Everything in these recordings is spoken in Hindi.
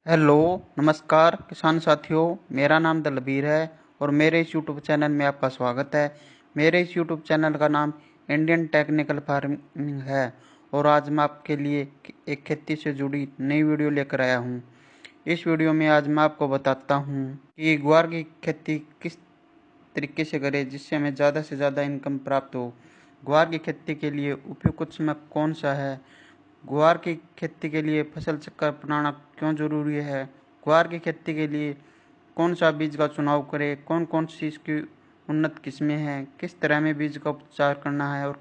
हेलो नमस्कार किसान साथियों, मेरा नाम दलबीर है और मेरे इस यूट्यूब चैनल में आपका स्वागत है। मेरे इस यूट्यूब चैनल का नाम इंडियन टेक्निकल फार्मिंग है और आज मैं आपके लिए एक खेती से जुड़ी नई वीडियो लेकर आया हूं। इस वीडियो में आज मैं आपको बताता हूं कि ग्वार की खेती किस तरीके से करें जिससे हमें ज़्यादा से ज़्यादा इनकम प्राप्त हो। ग्वार की खेती के लिए उपयुक्त समय कौन सा है, ग्वार की खेती के लिए फसल चक्र अपनाना क्यों जरूरी है, ग्वार की खेती के लिए कौन सा बीज का चुनाव करें, कौन कौन सी इसकी उन्नत किस्में हैं, किस तरह में बीज का उपचार करना है और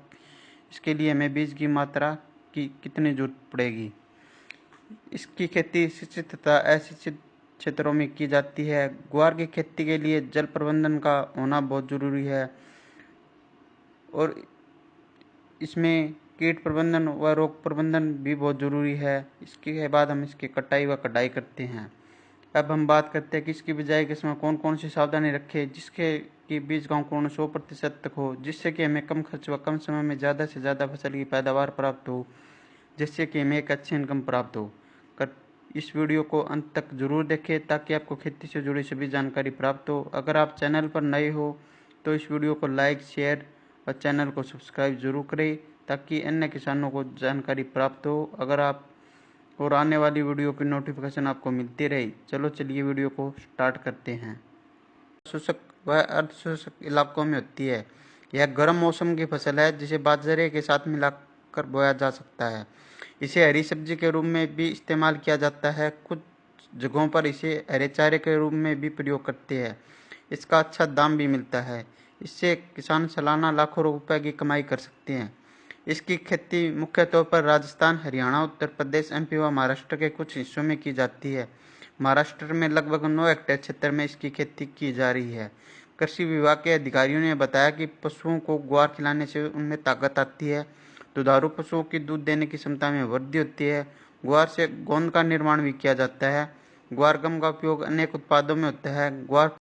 इसके लिए हमें बीज की मात्रा की कितनी जरूरत पड़ेगी। इसकी खेती सिंचित तथा असिंचित क्षेत्रों में की जाती है। ग्वार की खेती के लिए जल प्रबंधन का होना बहुत जरूरी है और इसमें कीट प्रबंधन व रोग प्रबंधन भी बहुत ज़रूरी है। इसके बाद हम इसकी कटाई व कटाई करते हैं। अब हम बात करते हैं कि इसकी बिजाई के समय कौन कौन सी सावधानी रखें जिसके कि बीज का अंकुरण 100% तक हो, जिससे कि हमें कम खर्च व कम समय में ज़्यादा से ज़्यादा फसल की पैदावार प्राप्त हो, जिससे कि हमें एक अच्छी इनकम प्राप्त हो। इस वीडियो को अंत तक जरूर देखें ताकि आपको खेती से जुड़ी सभी जानकारी प्राप्त हो। अगर आप चैनल पर नए हो तो इस वीडियो को लाइक शेयर और चैनल को सब्सक्राइब जरूर करें ताकि अन्य किसानों को जानकारी प्राप्त हो अगर आप और आने वाली वीडियो की नोटिफिकेशन आपको मिलती रहे। चलिए वीडियो को स्टार्ट करते हैं। शुष्क व अर्धशुष्क इलाकों में होती है। यह गर्म मौसम की फसल है जिसे बाजरे के साथ मिलाकर बोया जा सकता है। इसे हरी सब्जी के रूप में भी इस्तेमाल किया जाता है। कुछ जगहों पर इसे हरे चारे के रूप में भी प्रयोग करते हैं। इसका अच्छा दाम भी मिलता है। इससे किसान सालाना लाखों रुपए की कमाई कर सकते हैं। इसकी खेती मुख्य तौर पर राजस्थान, हरियाणा, उत्तर प्रदेश, एमपी व महाराष्ट्र के कुछ हिस्सों में की जाती है। महाराष्ट्र में लगभग 9 हेक्टेयर क्षेत्र में इसकी खेती की जा रही है। कृषि विभाग के अधिकारियों ने बताया कि पशुओं को ग्वार खिलाने से उनमें ताकत आती है, दुधारू पशुओं की दूध देने की क्षमता में वृद्धि होती है। ग्वार से गोंद का निर्माण भी किया जाता है। ग्वार गम का उपयोग अनेक उत्पादों में होता है। ग्वार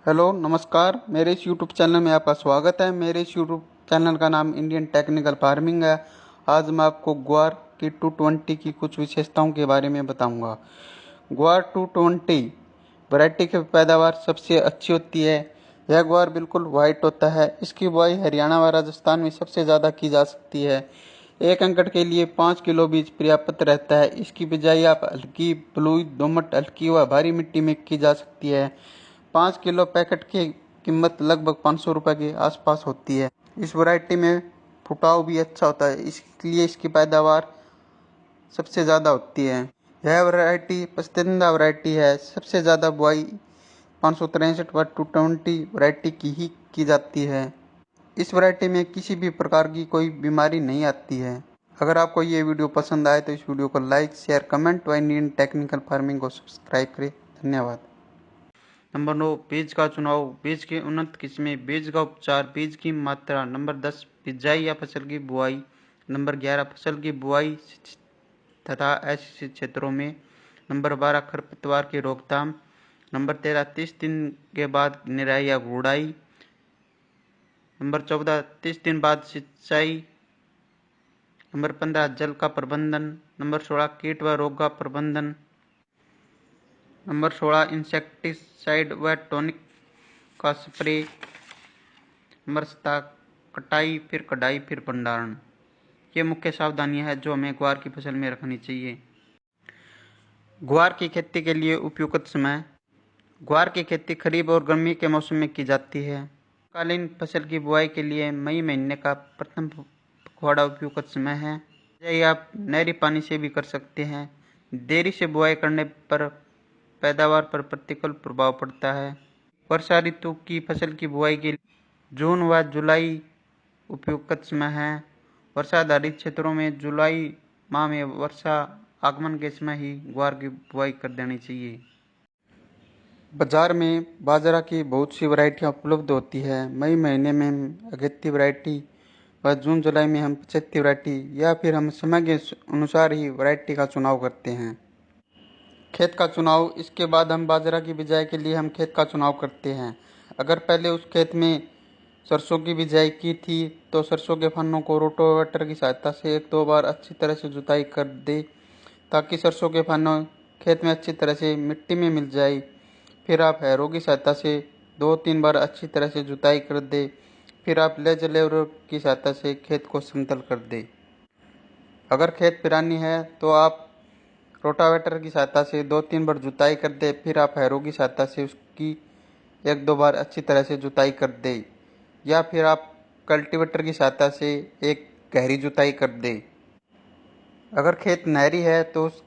हेलो नमस्कार, मेरे इस यूट्यूब चैनल में आपका स्वागत है। मेरे इस यूट्यूब चैनल का नाम इंडियन टेक्निकल फार्मिंग है। आज मैं आपको ग्वार की 220 की कुछ विशेषताओं के बारे में बताऊंगा। ग्वार 220 वैरायटी की पैदावार सबसे अच्छी होती है। यह ग्वार बिल्कुल वाइट होता है। इसकी बुआई हरियाणा व राजस्थान में सबसे ज़्यादा की जा सकती है। एक एकड़ के लिए 5 किलो बीज पर्याप्त रहता है। इसकी बिजाई आप हल्की बलुई, दोमट, हल्की व भारी मिट्टी में की जा सकती है। 5 किलो पैकेट की कीमत लगभग 500 रुपये के आसपास होती है। इस वैरायटी में फुटाव भी अच्छा होता है, इसलिए इसकी पैदावार सबसे ज़्यादा होती है। यह वैरायटी पसंदीदा वैरायटी है। सबसे ज़्यादा बुआई 563 व 220 वैरायटी की ही की जाती है। इस वैरायटी में किसी भी प्रकार की कोई बीमारी नहीं आती है। अगर आपको ये वीडियो पसंद आए तो इस वीडियो को लाइक शेयर कमेंट व इंडियन टेक्निकल फार्मिंग को सब्सक्राइब करें। धन्यवाद। नंबर 9, बीज का चुनाव, बीज की उन्नत किस्में, बीज का उपचार, बीज की मात्रा। नंबर 10, बिजाई या फसल की बुआई। नंबर 11, फसल की बुआई तथा असिंचित क्षेत्रों में। नंबर 12, खरपतवार की रोकथाम। नंबर 13, 30 दिन के बाद निराई या गुड़ाई। नंबर 14, 30 दिन बाद सिंचाई। नंबर 15, जल का प्रबंधन। नंबर 16, कीट व रोग का प्रबंधन। नंबर 16, इंसेक्टिसाइड व टॉनिक का स्प्रे। नंबर 17, कटाई फिर कटाई फिर भंडारण। ये मुख्य सावधानियां हैं जो हमें ग्वार की फसल में रखनी चाहिए। ग्वार की खेती के लिए उपयुक्त समय। ग्वार की खेती खरीफ और गर्मी के मौसम में की जाती है। कालीन फसल की बुआई के लिए मई महीने का प्रथम पखवाड़ा उपयुक्त समय है। यह आप नहरी पानी से भी कर सकते हैं। देरी से बुआई करने पर पैदावार पर प्रतिकूल प्रभाव पड़ता है। वर्षा ऋतु की फसल की बुआई के लिए जून व जुलाई उपयुक्त समय है। वर्षा आधारित क्षेत्रों में जुलाई माह में वर्षा आगमन के समय ही ग्वार की बुआई कर देनी चाहिए। बाजार में बाजरा की बहुत सी वैरायटियाँ उपलब्ध होती है। मई महीने में हम अगेती वैरायटी व जून जुलाई में हम 75 वैरायटी या फिर हम समय के अनुसार ही वैरायटी का चुनाव करते हैं। खेत का चुनाव, इसके बाद हम बाजरा की बिजाई के लिए हम खेत का चुनाव करते हैं। अगर पहले उस खेत में सरसों की बिजाई की थी तो सरसों के फन्नों को रोटोवेटर की सहायता से 1-2 बार अच्छी तरह से जुताई कर दे ताकि सरसों के फन्नों खेत में अच्छी तरह से मिट्टी में मिल जाए, फिर आप हैरों की सहायता से 2-3 बार अच्छी तरह से जुताई कर दे। फिर आप लेजर लेवलर की सहायता से खेत को समतल कर दे। अगर खेत पिरानी है तो आप रोटावेटर की सहायता से 2-3 बार जुताई कर दे। फिर आप हैरों की सहायता से उसकी 1-2 बार अच्छी तरह से जुताई कर दे, या फिर आप कल्टीवेटर की सहायता से एक गहरी जुताई कर दे। अगर खेत नहरी है तो उस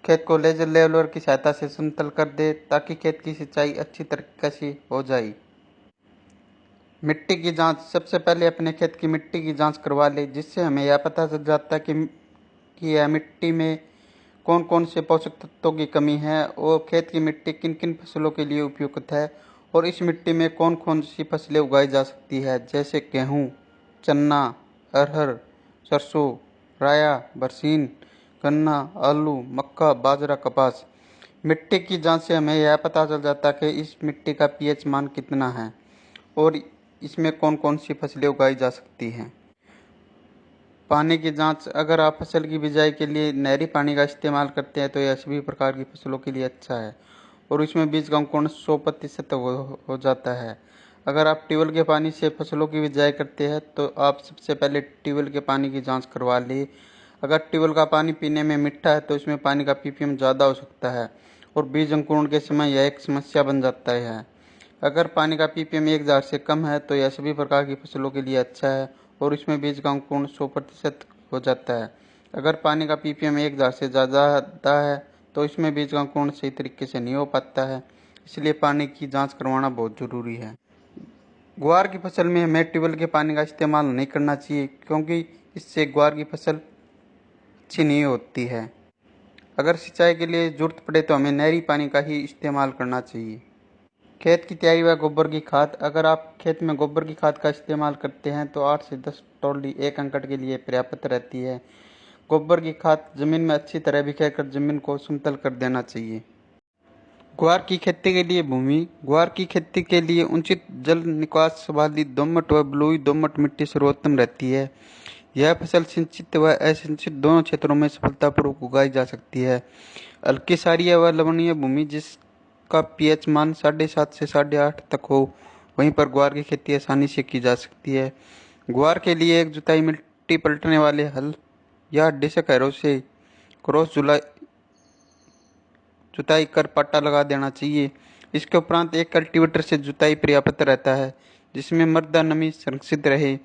खेत को लेजर लेवलर की सहायता से समतल कर दे, ताकि खेत की सिंचाई अच्छी तरीके से हो जाए। मिट्टी की जांच, सबसे पहले अपने खेत की मिट्टी की जांच करवा ले, जिससे हमें यह पता चल जाता है कि यह मिट्टी में कौन कौन से पोषक तत्वों की कमी है और खेत की मिट्टी किन किन फसलों के लिए उपयुक्त है, और इस मिट्टी में कौन कौन सी फसलें उगाई जा सकती है, जैसे गेहूँ, चना, अरहर, सरसों, राया, बरसीन, गन्ना, आलू, मक्का, बाजरा, कपास। मिट्टी की जांच से हमें यह पता चल जाता है कि इस मिट्टी का पीएच मान कितना है और इसमें कौन कौन सी फसलें उगाई जा सकती हैं। पानी की जांच, अगर आप फसल की बिजाई के लिए नहरी पानी का इस्तेमाल करते हैं तो यह सभी प्रकार की फसलों के लिए अच्छा है और इसमें बीज का अंकुरण 100% हो जाता है। अगर आप ट्यूबवेल के पानी से फसलों की बिजाई करते हैं तो आप सबसे पहले ट्यूबवेल के पानी की जांच करवा लें। अगर ट्यूबवेल का पानी पीने में मीठा है तो इसमें पानी का पीपीएम ज़्यादा हो सकता है और बीज अंकुरण के समय यह एक समस्या बन जाता है। अगर पानी का पीपीएम 1000 से कम है तो यह सभी प्रकार की फसलों के लिए अच्छा है और इसमें बीज का अंकुरण 100% हो जाता है। अगर पानी का पीपीएम 1000 से ज़्यादा है तो इसमें बीज का अंकुरण सही तरीके से नहीं हो पाता है, इसलिए पानी की जांच करवाना बहुत ज़रूरी है। ग्वार की फसल में हमें ट्यूबवेल के पानी का इस्तेमाल नहीं करना चाहिए, क्योंकि इससे ग्वार की फसल अच्छी नहीं होती है। अगर सिंचाई के लिए जरूरत पड़े तो हमें नहरी पानी का ही इस्तेमाल करना चाहिए। खेत की तैयारी व गोबर की खाद, अगर आप खेत में गोबर की खाद का इस्तेमाल करते हैं तो 8 से 10 टोली 1 एकड़ के लिए पर्याप्त रहती है। गोबर की खाद जमीन में अच्छी तरह बिखेर कर जमीन को समतल कर देना चाहिए। ग्वार की खेती के लिए भूमि, ग्वार की खेती के लिए उचित जल निकास वाली दोमट व बलुई दोमट मिट्टी सर्वोत्तम रहती है। यह फसल सिंचित व असिंचित दोनों क्षेत्रों में सफलतापूर्वक उगाई जा सकती है। हल्की सारीय व लवणीय भूमि जिसका पीएच मान 7.5 से 8.5 तक हो, वहीं पर ग्वार की खेती आसानी से की जा सकती है। ग्वार के लिए एक जुताई मिट्टी पलटने वाले हल या डिस्क हैरो से क्रॉस जुताई कर पट्टा लगा देना चाहिए। इसके उपरांत एक कल्टीवेटर से जुताई पर्याप्त रहता है, जिसमें मृदा नमी संरक्षित रहे।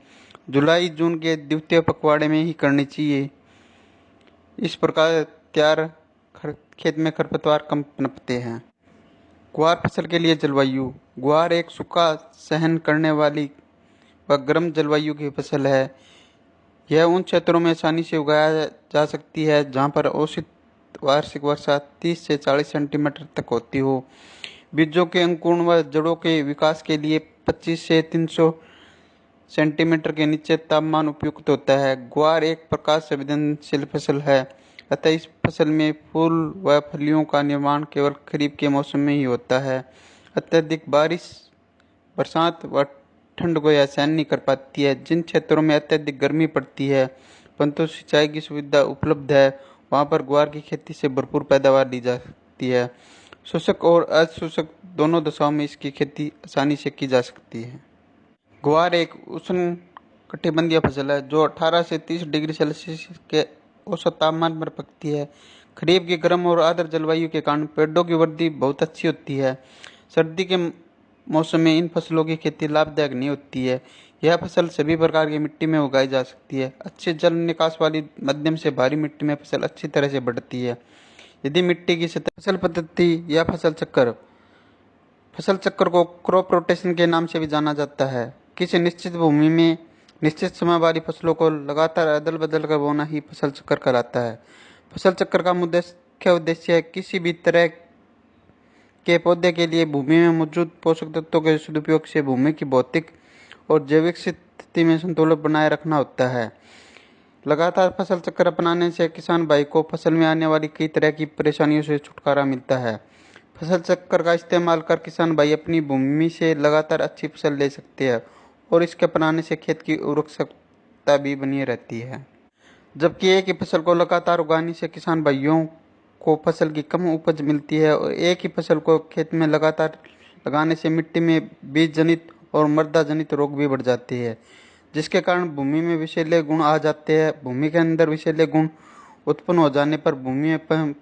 जुलाई जून के द्वितीय पखवाड़े में ही करनी चाहिए। इस प्रकार तैयार खेत में खरपतवार कम पनपते हैं। ग्वार फसल के लिए जलवायु, ग्वार एक सूखा सहन करने वाली व गर्म जलवायु की फसल है। यह उन क्षेत्रों में आसानी से उगाया जा सकती है जहाँ पर औसत वार्षिक वर्षा 30 से 40 सेंटीमीटर तक होती हो। बीजों के अंकुरण व जड़ों के विकास के लिए 25 से 300 सेंटीमीटर के नीचे तापमान उपयुक्त होता है। ग्वार एक प्रकाश संवेदनशील फसल है, अतः इस फसल में फूल व फलियों का निर्माण केवल खरीफ के मौसम में ही होता है। अत्यधिक बारिश, बरसात व ठंड को यह सहन नहीं कर पाती है। जिन क्षेत्रों में अत्यधिक गर्मी पड़ती है परंतु सिंचाई की सुविधा उपलब्ध है, वहाँ पर ग्वार की खेती से भरपूर पैदावार ली जा सकती है। शुष्क और अशुष्क दोनों दशाओं में इसकी खेती आसानी से की जा सकती है। ग्वार एक उष्ण कटिबंधीय फसल है जो 18 से 30 डिग्री सेल्सियस के औसत तापमान पर पकती है। खरीफ की गर्म और आर्द्र जलवायु के कारण पेड़ों की वृद्धि बहुत अच्छी होती है। सर्दी के मौसम में इन फसलों की खेती लाभदायक नहीं होती है। यह फसल सभी प्रकार की मिट्टी में उगाई जा सकती है। अच्छे जल निकास वाली मध्यम से भारी मिट्टी में फसल अच्छी तरह से बढ़ती है। यदि मिट्टी की सतह, फसल पद्धति या फसल चक्र को क्रॉप रोटेशन के नाम से भी जाना जाता है। किसी निश्चित भूमि में निश्चित समय वाली फसलों को लगातार अदल बदल कर बोना ही फसल चक्र कहलाता है। फसल चक्र का मुख्य उद्देश्य है किसी भी तरह के पौधे के लिए भूमि में मौजूद पोषक तत्वों के सदुपयोग से भूमि की भौतिक और जैविक स्थिति में संतुलन बनाए रखना होता है। लगातार फसल चक्र अपनाने से किसान भाई को फसल में आने वाली कई तरह की परेशानियों से छुटकारा मिलता है। फसल चक्र का इस्तेमाल कर किसान भाई अपनी भूमि से लगातार अच्छी फसल ले सकते हैं और इसके अपनाने से खेत की उर्वरकता भी बनी रहती है। जबकि एक ही फसल को लगातार उगाने से किसान भाइयों को फसल की कम उपज मिलती है और एक ही फसल को खेत में लगातार लगाने से मिट्टी में बीज जनित और मृदा जनित रोग भी बढ़ जाते हैं, जिसके कारण भूमि में विषैले गुण आ जाते हैं। भूमि के अंदर विषैले गुण उत्पन्न हो जाने पर भूमि में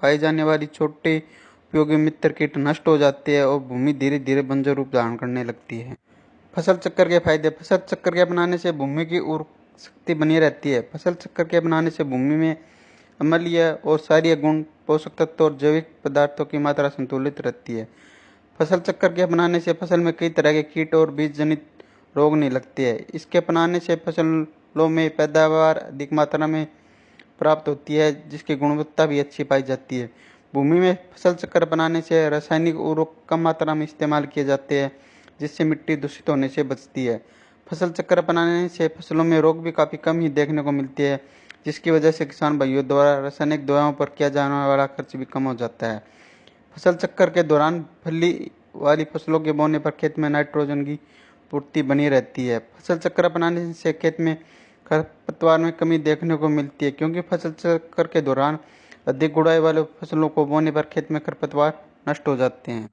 पाई जाने वाली छोटे उपयोगी मित्र कीट नष्ट हो जाते हैं और भूमि धीरे धीरे बंजर रूप धारण करने लगती है। फसल चक्र के फायदे। फसल चक्र के अपनाने से भूमि की उर्वरक शक्ति बनी रहती है। फसल चक्र के अपनाने से भूमि में अम्लीय और क्षारीय गुण, पोषक तत्व और जैविक पदार्थों की मात्रा संतुलित रहती है। फसल चक्र के अपनाने से फसल में कई तरह के कीट और बीज जनित रोग नहीं लगते हैं। इसके अपनाने से फसलों में पैदावार अधिक मात्रा में प्राप्त होती है, जिसकी गुणवत्ता भी अच्छी पाई जाती है। भूमि में फसल चक्र अपनाने से रासायनिक उर्वरक कम मात्रा में इस्तेमाल किए जाते हैं, जिससे मिट्टी दूषित होने से बचती है। फसल चक्र अपनाने से फसलों में रोग भी काफ़ी कम ही देखने को मिलते हैं, जिसकी वजह से किसान भाइयों द्वारा रासायनिक दवाओं पर किया जाने वाला खर्च भी कम हो जाता है। फसल चक्र के दौरान फली वाली फसलों के बोने पर खेत में नाइट्रोजन की पूर्ति बनी रहती है। फसल चक्र अपनाने से खेत में खरपतवार में कमी देखने को मिलती है, क्योंकि फसल चक्र के दौरान अधिक गुड़ाई वाले फसलों को बोने पर खेत में खरपतवार नष्ट हो जाते हैं।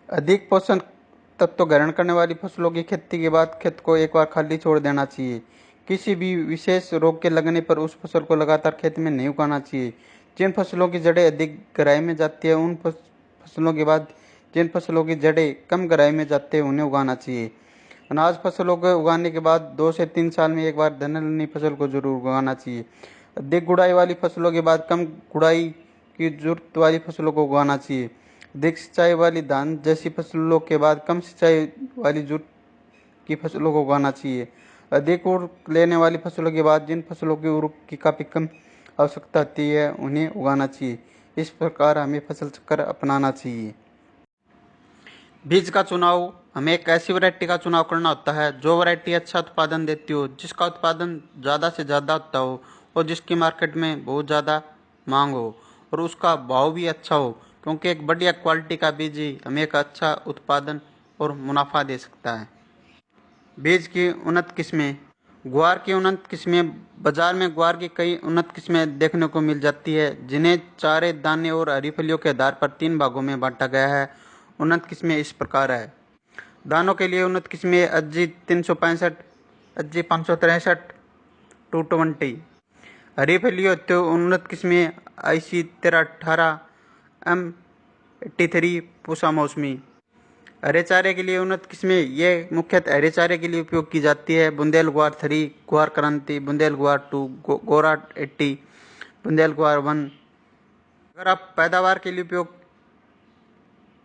अधिक पोषण तत्व ग्रहण करने वाली फसलों की खेती के बाद खेत को एक बार खाली छोड़ देना चाहिए। किसी भी विशेष रोग के लगने पर उस फसल को लगातार खेत में नहीं उगाना चाहिए। जिन फसलों की जड़ें अधिक गहराई में जाती है उन फसलों के बाद जिन फसलों की जड़ें कम गहराई में जाती है उन्हें उगाना चाहिए। अनाज फसलों को उगाने के बाद 2 से 3 साल में एक बार दलहनी फसल को जरूर उगाना चाहिए। अधिक गुड़ाई वाली फसलों के बाद कम गुड़ाई की जरूरत वाली फसलों को उगाना चाहिए। अधिक सिंचाई वाली धान जैसी फसलों के बाद कम सिंचाई वाली जरूरत की फसलों को उगाना चाहिए। अधिक उर्वरक लेने वाली फसलों के बाद जिन फसलों की उर्वरक की काफ़ी कम आवश्यकता होती है उन्हें उगाना चाहिए। इस प्रकार हमें फसल चक्र अपनाना चाहिए। बीज का चुनाव। हमें एक ऐसी वैरायटी का चुनाव करना होता है जो वैरायटी अच्छा उत्पादन देती हो, जिसका उत्पादन ज़्यादा से ज़्यादा होता हो और जिसकी मार्केट में बहुत ज़्यादा मांग हो और उसका भाव भी अच्छा हो, क्योंकि एक बढ़िया क्वालिटी का बीज ही हमें एक अच्छा उत्पादन और मुनाफा दे सकता है। बीज की उन्नत किस्में। ग्वार की उन्नत किस्में। बाजार में ग्वार की कई उन्नत किस्में देखने को मिल जाती है, जिन्हें चारे, दाने और हरी फलियों के आधार पर 3 भागों में बांटा गया है। उन्नत किस्में इस प्रकार है। दानों के लिए उन्नत किस्में अज्जी 365, अज्जी 563, 220। हरी फलियों हेतु उन्नत किस्में IC 1318, M83, पूसा मौसमी। हरे चारे के लिए उन्नत किस्में ये मुख्यतः हरे चारे के लिए उपयोग की जाती है। बुंदेल ग्वार 3, ग्वार क्रांति, बुंदेल ग्वार 2, गोरा 80, बुंदेल ग्वार 1। अगर आप पैदावार के लिए उपयोग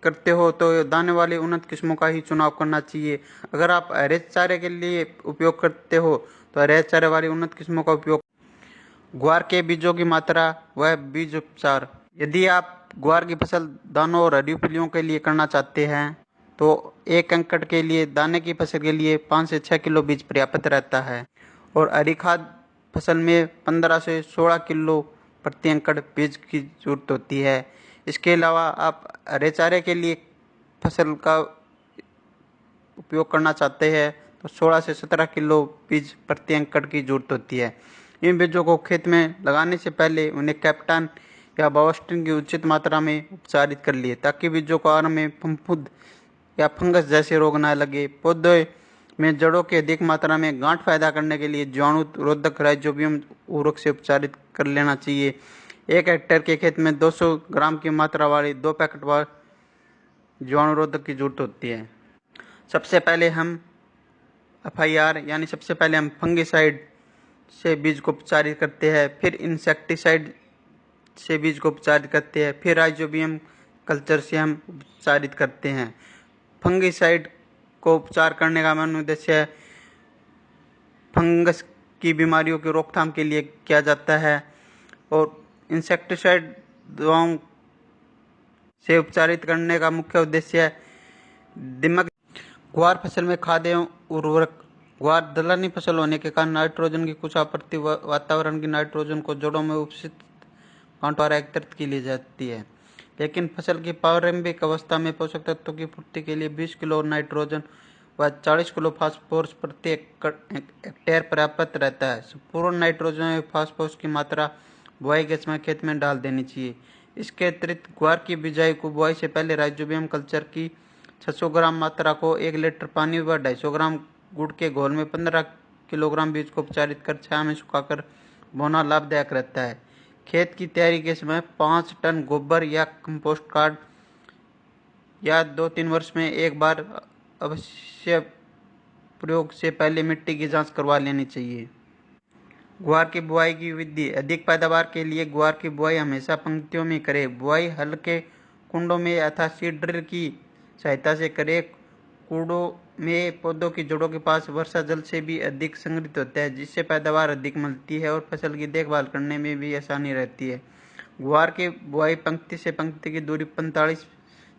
करते हो तो दाने वाली उन्नत किस्मों का ही चुनाव करना चाहिए। अगर आप हरे चारे के लिए उपयोग करते हो तो हरे चारे वाली उन्नत किस्मों का उपयोग। ग्वार के बीजों की मात्रा व बीज उपचार। यदि आप ग्वार की फसल दानों और हरी फलियों के लिए करना चाहते हैं तो 1 एकड़ के लिए दाने की फसल के लिए 5 से 6 किलो बीज पर्याप्त रहता है और हरी खाद फसल में 15 से 16 किलो प्रति एकड़ बीज की जरूरत होती है। इसके अलावा आप हरे चारे के लिए फसल का उपयोग करना चाहते हैं तो 16 से 17 किलो बीज प्रति एकड़ की जरूरत होती है। इन बीजों को खेत में लगाने से पहले उन्हें कैप्टन या बायोस्टिन की उचित मात्रा में उपचारित कर लिए, ताकि बीजों को आरंभ में फफूंद या फंगस जैसे रोग न लगे। पौधे में जड़ों के अधिक मात्रा में गांठ पैदा करने के लिए जीवाणु रोधक राइजोबियम उर्वरक से उपचारित कर लेना चाहिए। 1 हेक्टेयर के खेत में 200 ग्राम की मात्रा वाली 2 पैकेट जीवाणु रोधक की जरूरत होती है। सबसे पहले हम FIR यानी सबसे पहले हम फंगिसाइड से बीज को उपचारित करते हैं, फिर इंसेक्टिसाइड से बीज को उपचारित करते हैं, फिर राइजोबियम कल्चर से हम उपचारित करते हैं। फंगिसाइड को उपचार करने का मुख्य उद्देश्य फंगस की बीमारियों की रोकथाम के लिए किया जाता है और इंसेक्टिसाइड दवाओं से उपचारित करने का मुख्य उद्देश्य दीमक। ग्वार फसल में खाद एवं उर्वरक। ग्वार दलहनी फसल होने के कारण नाइट्रोजन की कुछ आपूर्ति वातावरण की नाइट्रोजन को जड़ों में उपस्थित गांठ द्वारा एकत्रित की ली जाती है, लेकिन फसल की प्रारंभिक अवस्था में पोषक तत्वों की पूर्ति के लिए 20 किलो नाइट्रोजन व 40 किलो फास्फोरस प्रति हेक्टेयर पर्याप्त रहता है। संपूर्ण नाइट्रोजन व फास्फोरस की मात्रा बुआई के समय खेत में डाल देनी चाहिए। इसके अतिरिक्त ग्वार की बिजाई को बुआई से पहले राइजोबियम कल्चर की 600 ग्राम मात्रा को 1 लीटर पानी व 250 ग्राम गुड़ के घोल में 15 किलोग्राम बीज को उपचारित कर छाया में सुखाकर बोना लाभदायक रहता है। खेत की तैयारी के समय 5 टन गोबर या कंपोस्ट खाद या 2-3 वर्ष में एक बार अवश्य प्रयोग से पहले मिट्टी की जांच करवा लेनी चाहिए। ग्वार की बुआई की विधि। अधिक पैदावार के लिए ग्वार की बुआई हमेशा पंक्तियों में करें। बुआई हल्के कुंडों में अथवा सीड ड्रिल की सहायता से करें। कूड़ों में पौधों की जड़ों के पास वर्षा जल से भी अधिक संग्रहित होता है, जिससे पैदावार अधिक मिलती है और फसल की देखभाल करने में भी आसानी रहती है। ग्वार की बुआई पंक्ति से पंक्ति की दूरी 45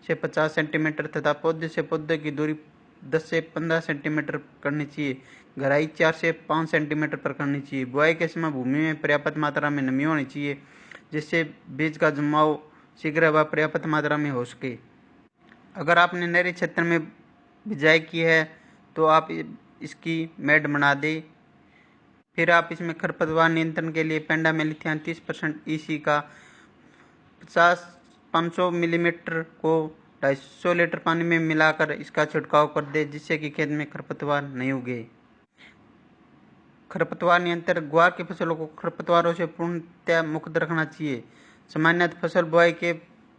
से 50 सेंटीमीटर तथा पौधे से पौधे की दूरी 10 से 15 सेंटीमीटर करनी चाहिए। गहराई 4 से 5 सेंटीमीटर पर करनी चाहिए। बुआई के समय भूमि में पर्याप्त मात्रा में नमी होनी चाहिए, जिससे बीज का जमाव शीघ्र व पर्याप्त मात्रा में हो सके। अगर आपने नहरी क्षेत्र में बिजाई की है तो आप इसकी मेड बना दें। फिर आप इसमें खरपतवार नियंत्रण के लिए पेंडामेलिथियान 30% EC का 500 मिलीमीटर को 250 लीटर पानी में मिलाकर इसका छिड़काव कर दे, जिससे कि खेत में खरपतवार नहीं उगे। खरपतवार नियंत्रण। ग्वार की फसलों को खरपतवारों से पूर्णतः मुक्त रखना चाहिए। सामान्यतः फसल बुआई के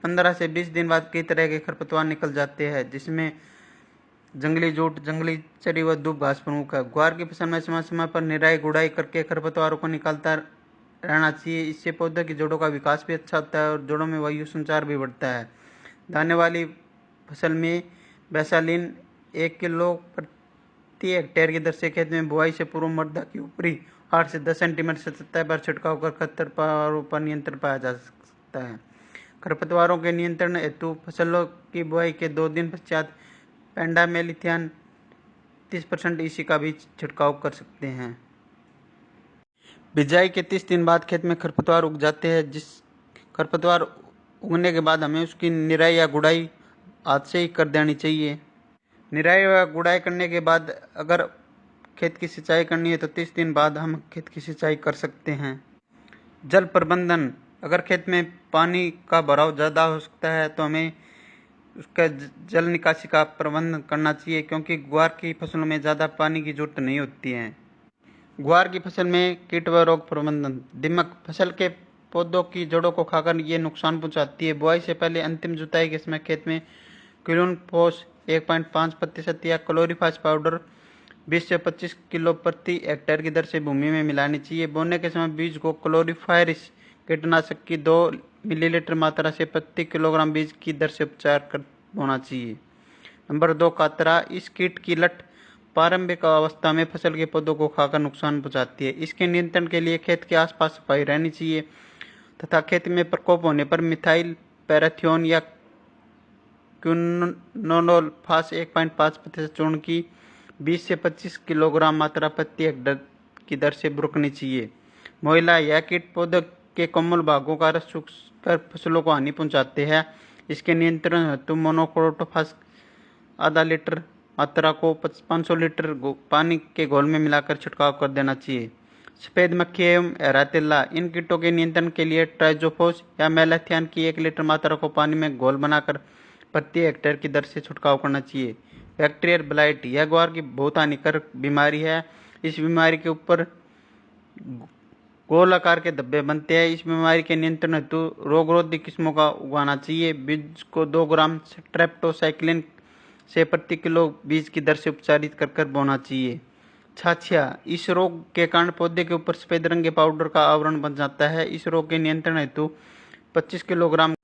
15 से 20 दिन बाद कई तरह के खरपतवार निकल जाते हैं, जिसमें जंगली जूट, जंगली चरी व दूब घास प्रमुख है। ग्वार की फसल में समय समय पर निराई गुड़ाई करके खरपतवारों को निकालता रहना चाहिए। इससे पौधे की जड़ों का विकास भी अच्छा होता है और जड़ों में वायु संचार भी बढ़ता है। दाने वाली फसल में बैसालीन 1 किलो प्रति हेक्टेयर की दर से खेत में बुआई से पूर्व मृदा की ऊपरी 8 से 10 सेंटीमीटर सतह पर छिड़काव कर खरपतवारों पर नियंत्रण पाया जा सकता है। खरपतवारों के नियंत्रण हेतु फसलों की बुआई के 2 दिन पश्चात पेंडामेलिथियान 30% EC का भी छिड़काव कर सकते हैं। बिजाई के 30 दिन बाद खेत में खरपतवार उग जाते हैं। जिस खरपतवार उगने के बाद हमें उसकी निराई या गुड़ाई हाथ से ही कर देनी चाहिए। निराई व गुड़ाई करने के बाद अगर खेत की सिंचाई करनी है तो 30 दिन बाद हम खेत की सिंचाई कर सकते हैं। जल प्रबंधन। अगर खेत में पानी का भराव ज़्यादा हो सकता है तो हमें उसका जल निकासी का प्रबंध करना चाहिए, क्योंकि ग्वार की फसलों में ज़्यादा पानी की जरूरत नहीं होती है। ग्वार की फसल में कीट व रोग प्रबंधन। दीमक। फसल के पौधों की जड़ों को खाकर ये नुकसान पहुंचाती है। बुआई से पहले अंतिम जुताई के समय खेत में क्लोरोफोस 1.5% या क्लोरीफास पाउडर 20 से 25 किलो प्रति हेक्टेयर की दर से भूमि में मिलानी चाहिए। बोने के समय बीज को क्लोरीफायरिस कीटनाशक की 2 मिलीलीटर मात्रा से प्रति किलोग्राम बीज की दर से उपचार कर बोना चाहिए। नंबर 2, कातरा। इस कीट की लट प्रारंभिक अवस्था में फसल के पौधों को खाकर नुकसान पहुंचाती है। इसके नियंत्रण के लिए खेत के आसपास सफाई रहनी चाहिए तथा खेत में प्रकोप होने पर मिथाइल पैराथियोन या क्विनोलोफास 1.5% चूर्ण की 20 से 25 किलोग्राम मात्रा प्रति हेक्टेयर की दर से बुरकनी चाहिए। मोइला। यह कीट पौधे के कोमल भागों का रस चूसकर फसलों को हानि पहुंचाते हैं। इसके नियंत्रण हेतु मोनोक्रोटोफास आधा लीटर मात्रा को 500 लीटर पानी के घोल में मिलाकर छिड़काव कर देना चाहिए। सफेद मक्खी एवं एरातिल्ला। इन कीटों के नियंत्रण के लिए ट्राइजोफोस या मेलाथियान की 1 लीटर मात्रा को पानी में घोल बनाकर प्रति हेक्टेयर की दर से छिड़काव करना चाहिए। Bacterial blight. यह ग्वार की बहुत हानिकारक बीमारी है। इस बीमारी के ऊपर गोल आकार के धब्बे बनते हैं। इस बीमारी के नियंत्रण हेतु रोगरोधी किस्मों का उगाना चाहिए। बीज को 2 ग्राम स्ट्रेप्टोसाइक्लिन से प्रति किलो बीज की दर से उपचारित कर बोना चाहिए। छाछिया। इस रोग के कारण पौधे के ऊपर सफेद रंग के पाउडर का आवरण बन जाता है। इस रोग के नियंत्रण हेतु 25 किलोग्राम।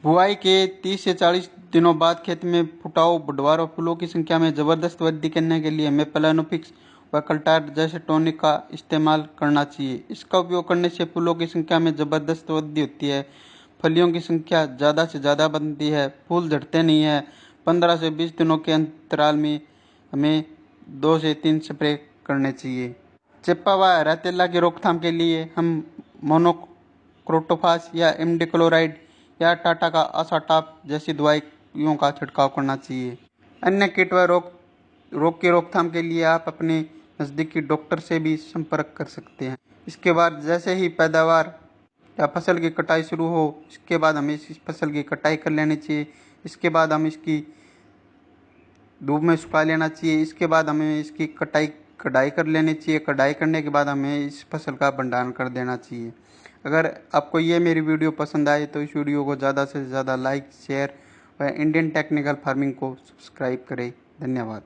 बुआई के 30 से 40 दिनों बाद खेत में फुटाव, बुढ़वार और फूलों की संख्या में जबरदस्त वृद्धि करने के लिए हमें प्लानोफिक्स व कल्टार जैसे टॉनिक का इस्तेमाल करना चाहिए। इसका उपयोग करने से फूलों की संख्या में जबरदस्त वृद्धि होती है, फलियों की संख्या ज़्यादा से ज़्यादा बनती है, फूल झड़ते नहीं है। 15 से 20 दिनों के अंतराल में हमें 2 से 3 स्प्रे करने चाहिए। चिप्पा व एरातिल्ला की रोकथाम के लिए हम मोनोक्रोटोफास या इमिडाक्लोप्रिड या टाटा का आसाटाप जैसी दवाइयों का छिड़काव करना चाहिए। अन्य कीट व रोग की रोकथाम के लिए आप अपने नज़दीकी डॉक्टर से भी संपर्क कर सकते हैं। इसके बाद जैसे ही पैदावार या फसल की कटाई शुरू हो, इसके बाद हमें इस फसल की कटाई कर लेनी चाहिए। इसके बाद हम इसकी धूप में सुखा लेना चाहिए। इसके बाद हमें इसकी कटाई कर लेनी चाहिए। कटाई करने के बाद हमें इस फसल का भंडारण कर देना चाहिए। अगर आपको ये मेरी वीडियो पसंद आए तो इस वीडियो को ज़्यादा से ज़्यादा लाइक, शेयर व इंडियन टेक्निकल फार्मिंग को सब्सक्राइब करें। धन्यवाद।